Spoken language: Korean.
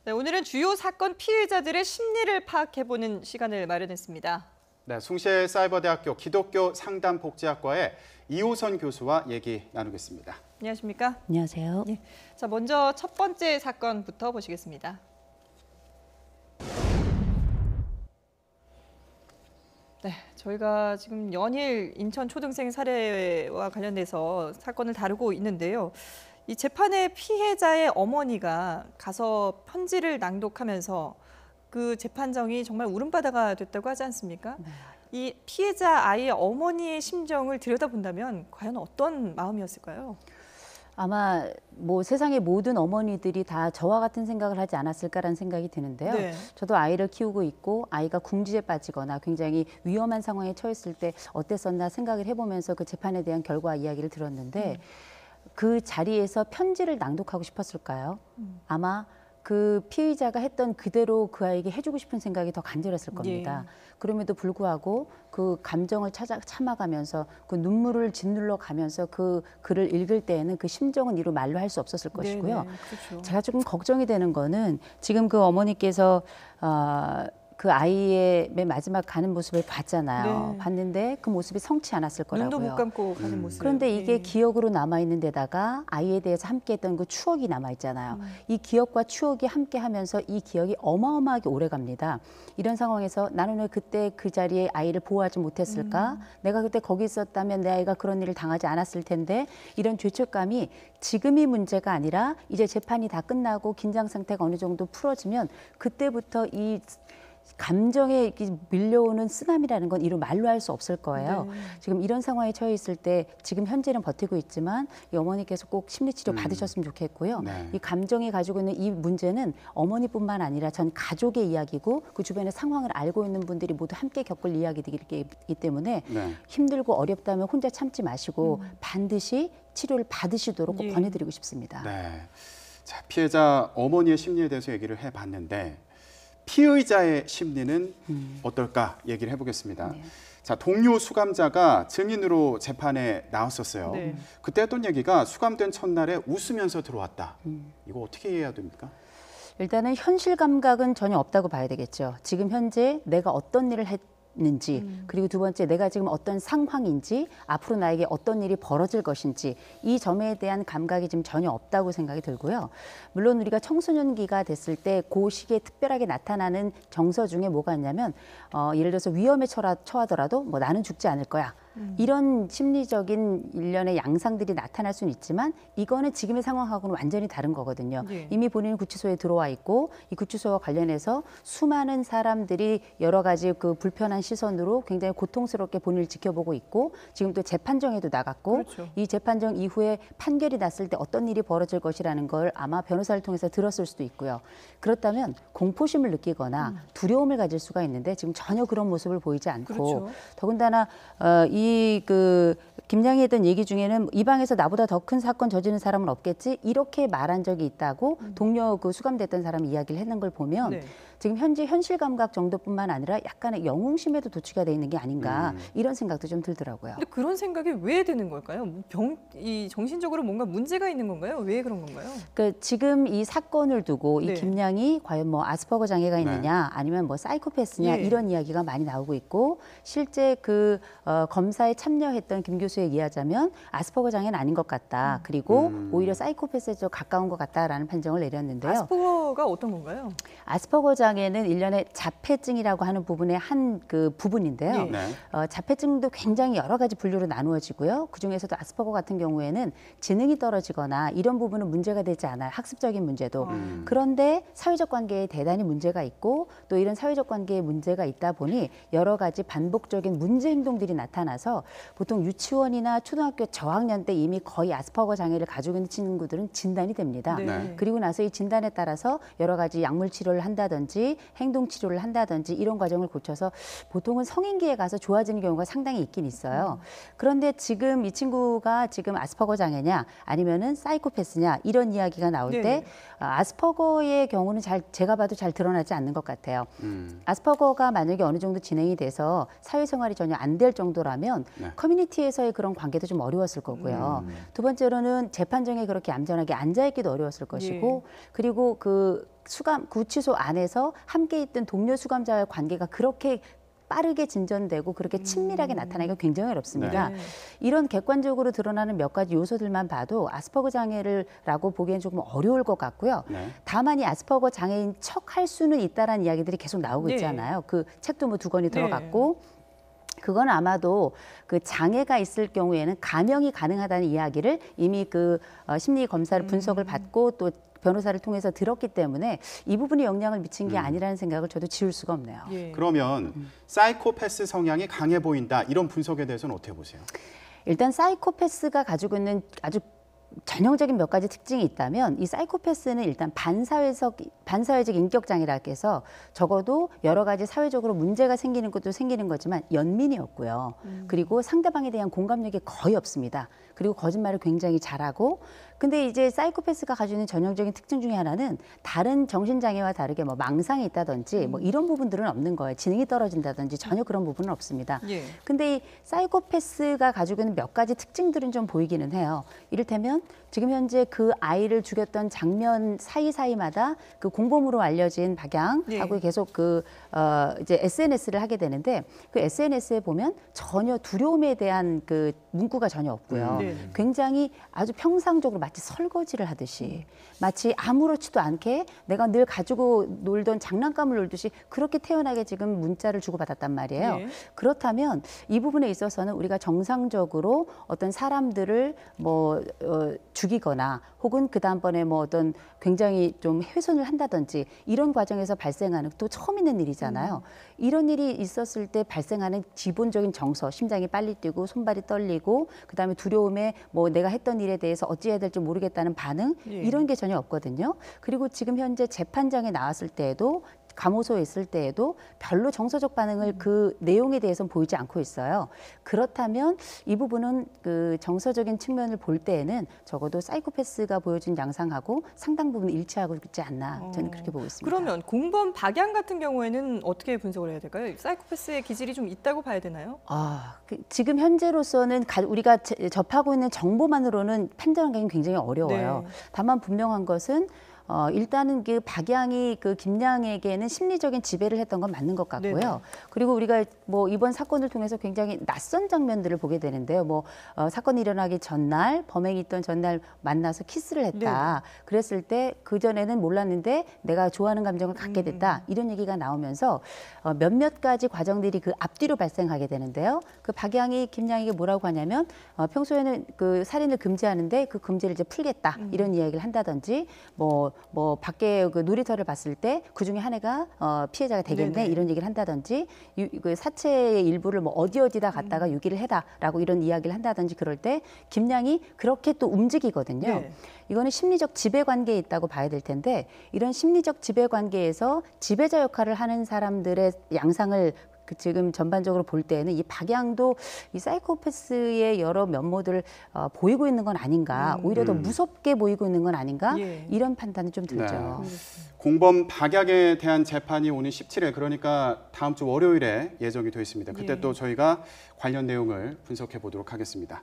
네, 오늘은 주요 사건 피해자들의 심리를 파악해보는 시간을 마련했습니다. 네, 숭실사이버대학교 기독교 상담복지학과의 이호선 교수와 얘기 나누겠습니다. 안녕하십니까? 안녕하세요. 네. 자, 먼저 첫 번째 사건부터 보시겠습니다. 네, 저희가 지금 연일 인천 초등생 살해와 관련돼서 사건을 다루고 있는데요. 이 재판의 피해자의 어머니가 가서 편지를 낭독하면서 그 재판정이 정말 울음바다가 됐다고 하지 않습니까? 네. 이 피해자 아이의 어머니의 심정을 들여다본다면 과연 어떤 마음이었을까요? 아마 뭐 세상의 모든 어머니들이 다 저와 같은 생각을 하지 않았을까라는 생각이 드는데요. 네. 저도 아이를 키우고 있고 아이가 궁지에 빠지거나 굉장히 위험한 상황에 처했을 때 어땠었나 생각을 해보면서 그 재판에 대한 결과 이야기를 들었는데 그 자리에서 편지를 낭독하고 싶었을까요? 아마 그 피의자가 했던 그대로 그 아이에게 해주고 싶은 생각이 더 간절했을 겁니다. 예. 그럼에도 불구하고 그 감정을 참아가면서 그 눈물을 짓눌러 가면서 그 글을 읽을 때에는 그 심정은 이루 말로 할 수 없었을 것이고요. 네네, 그렇죠. 제가 조금 걱정이 되는 거는 지금 그 어머니께서 그 아이의 맨 마지막 가는 모습을 봤잖아요. 네. 봤는데 그 모습이 성치 않았을 거라고요. 눈도 못 감고 가는 모습. 그런데 이게 예. 기억으로 남아있는 데다가 아이에 대해서 함께했던 그 추억이 남아있잖아요. 이 기억과 추억이 함께하면서 이 기억이 어마어마하게 오래갑니다. 이런 상황에서 나는 왜 그때 그 자리에 아이를 보호하지 못했을까? 내가 그때 거기 있었다면 내 아이가 그런 일을 당하지 않았을 텐데 이런 죄책감이 지금이 문제가 아니라 이제 재판이 다 끝나고 긴장 상태가 어느 정도 풀어지면 그때부터 이 감정에 밀려오는 쓰나미라는 건 이루 말로 할 수 없을 거예요. 네. 지금 이런 상황에 처해 있을 때 지금 현재는 버티고 있지만 이 어머니께서 꼭 심리치료 받으셨으면 좋겠고요. 네. 이 감정이 가지고 있는 이 문제는 어머니뿐만 아니라 전 가족의 이야기고 그 주변의 상황을 알고 있는 분들이 모두 함께 겪을 이야기이기 때문에 네. 힘들고 어렵다면 혼자 참지 마시고 반드시 치료를 받으시도록 꼭 예. 권해드리고 싶습니다. 네. 자, 피해자 어머니의 심리에 대해서 얘기를 해봤는데 피의자의 심리는 어떨까 얘기를 해보겠습니다. 네. 자, 동료 수감자가 증인으로 재판에 나왔었어요. 네. 그때 했던 얘기가 수감된 첫날에 웃으면서 들어왔다. 이거 어떻게 이해해야 됩니까? 일단은 현실 감각은 전혀 없다고 봐야 되겠죠. 지금 현재 내가 어떤 일을 했는지 그리고 두 번째 내가 지금 어떤 상황인지 앞으로 나에게 어떤 일이 벌어질 것인지 이 점에 대한 감각이 지금 전혀 없다고 생각이 들고요. 물론 우리가 청소년기가 됐을 때 그 시기에 특별하게 나타나는 정서 중에 뭐가 있냐면 예를 들어서 위험에 처하더라도 뭐 나는 죽지 않을 거야. 이런 심리적인 일련의 양상들이 나타날 수는 있지만 이거는 지금의 상황하고는 완전히 다른 거거든요. 네. 이미 본인은 구치소에 들어와 있고 이 구치소와 관련해서 수많은 사람들이 여러 가지 그 불편한 시선으로 굉장히 고통스럽게 본인을 지켜보고 있고 지금 또 재판정에도 나갔고 그렇죠. 이 재판정 이후에 판결이 났을 때 어떤 일이 벌어질 것이라는 걸 아마 변호사를 통해서 들었을 수도 있고요. 그렇다면 공포심을 느끼거나 두려움을 가질 수가 있는데 지금 전혀 그런 모습을 보이지 않고 그렇죠. 더군다나 이 그 김양이 했던 얘기 중에는 이 방에서 나보다 더 큰 사건 저지른 사람은 없겠지 이렇게 말한 적이 있다고 동료 그 수감됐던 사람이 이야기를 했는 걸 보면 네. 지금 현재 현실 감각 정도뿐만 아니라 약간의 영웅심에도 도취가 돼 있는 게 아닌가 이런 생각도 좀 들더라고요. 근데 그런 생각이 왜 드는 걸까요? 이 정신적으로 뭔가 문제가 있는 건가요? 왜 그런 건가요? 그 지금 이 사건을 두고 네. 이 김양이 과연 뭐 아스퍼거 장애가 있느냐 아니면 뭐 사이코패스냐 예. 이런 이야기가 많이 나오고 있고 실제 그 검사에 참여했던 김 교수에 의하자면 아스퍼거 장애는 아닌 것 같다. 그리고 오히려 사이코패스에 좀 가까운 것 같다라는 판정을 내렸는데요. 아스퍼거가 어떤 건가요? 아스퍼거 장애는 일련의 자폐증이라고 하는 부분의 한 그 부분인데요. 예. 네. 자폐증도 굉장히 여러 가지 분류로 나누어지고요. 그중에서도 아스퍼거 같은 경우에는 지능이 떨어지거나 이런 부분은 문제가 되지 않아요. 학습적인 문제도. 그런데 사회적 관계에 대단히 문제가 있고 또 이런 사회적 관계에 문제가 있다 보니 여러 가지 반복적인 문제 행동들이 나타나서 보통 유치원이나 초등학교 저학년 때 이미 거의 아스퍼거 장애를 가지고 있는 친구들은 진단이 됩니다. 네. 그리고 나서 이 진단에 따라서 여러 가지 약물 치료를 한다든지 행동 치료를 한다든지 이런 과정을 거쳐서 보통은 성인기에 가서 좋아지는 경우가 상당히 있긴 있어요. 그런데 지금 이 친구가 지금 아스퍼거 장애냐 아니면은 사이코패스냐 이런 이야기가 나올 네네. 때 아스퍼거의 경우는 제가 봐도 잘 드러나지 않는 것 같아요. 아스퍼거가 만약에 어느 정도 진행이 돼서 사회생활이 전혀 안 될 정도라면 네. 커뮤니티에서의 그런 관계도 좀 어려웠을 거고요. 두 번째로는 재판정에 그렇게 얌전하게 앉아있기도 어려웠을 것이고 그리고 그 구치소 안에서 함께 있던 동료 수감자와의 관계가 그렇게 빠르게 진전되고 그렇게 친밀하게 나타나기가 굉장히 어렵습니다. 네. 이런 객관적으로 드러나는 몇 가지 요소들만 봐도 아스퍼거 장애라고 보기엔 조금 어려울 것 같고요. 네. 다만 이 아스퍼거 장애인 척 할 수는 있다라는 이야기들이 계속 나오고 네. 있잖아요. 그 책도 뭐 2권이 네. 들어갔고 그건 아마도 그 장애가 있을 경우에는 감형이 가능하다는 이야기를 이미 그 심리 검사를 분석을 받고 또 변호사를 통해서 들었기 때문에 이 부분에 영향을 미친 게 아니라는 생각을 저도 지울 수가 없네요. 예. 그러면 사이코패스 성향이 강해 보인다 이런 분석에 대해서는 어떻게 보세요? 일단 사이코패스가 가지고 있는 아주 전형적인 몇 가지 특징이 있다면 이 사이코패스는 일단 반사회적 인격 장애라고 해서 적어도 여러 가지 사회적으로 문제가 생기는 것도 생기는 거지만 연민이었고요. 그리고 상대방에 대한 공감력이 거의 없습니다. 그리고 거짓말을 굉장히 잘하고 근데 이제 사이코패스가 가지고 있는 전형적인 특징 중에 하나는 다른 정신장애와 다르게 뭐 망상이 있다든지 뭐 이런 부분들은 없는 거예요. 지능이 떨어진다든지 전혀 그런 부분은 없습니다. 예. 근데 이 사이코패스가 가지고 있는 몇 가지 특징들은 좀 보이기는 해요. 이를테면 지금 현재 그 아이를 죽였던 장면 사이사이마다 그 공범으로 알려진 박양하고 네. 계속 이제 SNS를 하게 되는데 그 SNS에 보면 전혀 두려움에 대한 그 문구가 전혀 없고요. 네. 굉장히 아주 평상적으로 마치 설거지를 하듯이 마치 아무렇지도 않게 내가 늘 가지고 놀던 장난감을 놀듯이 그렇게 태연하게 지금 문자를 주고받았단 말이에요. 예. 그렇다면 이 부분에 있어서는 우리가 정상적으로 어떤 사람들을 죽이거나 혹은 그 다음번에 뭐 어떤 굉장히 좀 훼손을 한다든지 이런 과정에서 발생하는 또 처음 있는 일이잖아요. 이런 일이 있었을 때 발생하는 기본적인 정서, 심장이 빨리 뛰고 손발이 떨리고 그다음에 두려움에 뭐 내가 했던 일에 대해서 어찌해야 될지 모르겠다는 반응 예. 이런 게 전혀 없거든요. 그리고 지금 현재 재판장에 나왔을 때에도 감호소에 있을 때에도 별로 정서적 반응을 그 내용에 대해서는 보이지 않고 있어요. 그렇다면 이 부분은 그 정서적인 측면을 볼 때에는 적어도 사이코패스가 보여준 양상하고 상당 부분 일치하고 있지 않나 저는 그렇게 보고 있습니다. 그러면 공범 박양 같은 경우에는 어떻게 분석을 해야 될까요? 사이코패스의 기질이 좀 있다고 봐야 되나요? 지금 현재로서는 우리가 접하고 있는 정보만으로는 판단하기는 굉장히 어려워요. 네. 다만 분명한 것은 일단은 그 박양이 그 김양에게는 심리적인 지배를 했던 건 맞는 것 같고요. 네네. 그리고 우리가 뭐 이번 사건을 통해서 굉장히 낯선 장면들을 보게 되는데요. 사건이 일어나기 전날 범행이 있던 전날 만나서 키스를 했다. 그랬을 때 그전에는 몰랐는데 내가 좋아하는 감정을 갖게 됐다. 이런 얘기가 나오면서 몇몇 가지 과정들이 그 앞뒤로 발생하게 되는데요. 그 박양이 김양에게 뭐라고 하냐면 평소에는 그 살인을 금지하는데 그 금지를 이제 풀겠다. 이런 이야기를 한다든지 밖에 그 놀이터를 봤을 때 그 중에 한 애가 피해자가 되겠네 네네. 이런 얘기를 한다든지 그 사체의 일부를 뭐 어디다 갖다가 유기를 해다라고 이런 이야기를 한다든지 그럴 때 김양이 그렇게 또 움직이거든요. 네. 이거는 심리적 지배 관계에 있다고 봐야 될 텐데 이런 심리적 지배 관계에서 지배자 역할을 하는 사람들의 양상을 지금 전반적으로 볼 때는 이 박양도 이 사이코패스의 여러 면모들을 보이고 있는 건 아닌가, 오히려 더 무섭게 보이고 있는 건 아닌가 예. 이런 판단은 좀 들죠. 공범 박양에 대한 재판이 오는 17일 그러니까 다음 주 월요일에 예정이 되어 있습니다. 그때 예. 또 저희가 관련 내용을 분석해 보도록 하겠습니다.